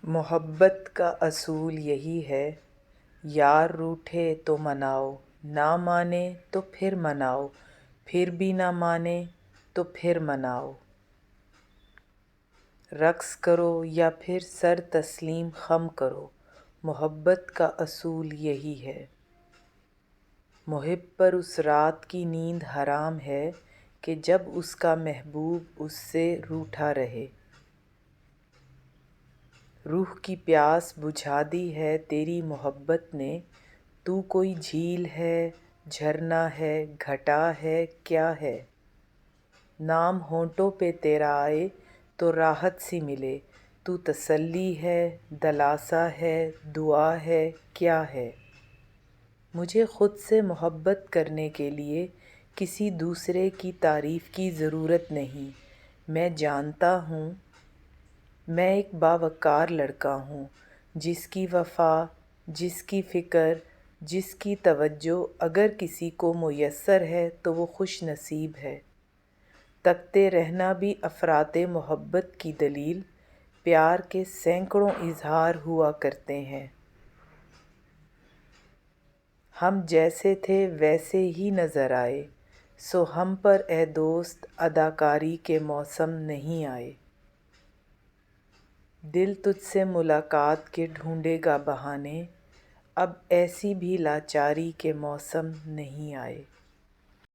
محبت کا اصول یہی ہے، یار روٹھے تو مناؤ، نہ مانے تو پھر مناؤ، پھر بھی نہ مانے تو پھر مناؤ۔ رقص کرو یا پھر سر تسلیم خم کرو، محبت کا اصول یہی ہے۔ محب پر اس رات کی نیند حرام ہے کہ جب اس کا محبوب اس سے روٹھا رہے۔ روح کی پیاس بجھا دی ہے تیری محبت نے، تو کوئی جھیل ہے، جھرنا ہے، گھٹا ہے، کیا ہے؟ نام ہونٹوں پہ تیرا آئے تو راحت سی ملے، تو تسلی ہے، دلاسا ہے، دعا ہے، کیا ہے؟ مجھے خود سے محبت کرنے کے لیے کسی دوسرے کی تعریف کی ضرورت نہیں۔ میں جانتا ہوں میں ایک باوقار لڑکا ہوں، جس کی وفا، جس کی فکر، جس کی توجہ اگر کسی کو میسر ہے تو وہ خوش نصیب ہے۔ تکتے رہنا بھی افراط محبت کی دلیل، پیار کے سینکڑوں اظہار ہوا کرتے ہیں۔ ہم جیسے تھے ویسے ہی نظر آئے، سو ہم پر اے دوست اداکاری کے موسم نہیں آئے۔ دل تجھ سے ملاقات کے ڈھونڈے گا بہانے، اب ایسی بھی لاچاری کے موسم نہیں آئے۔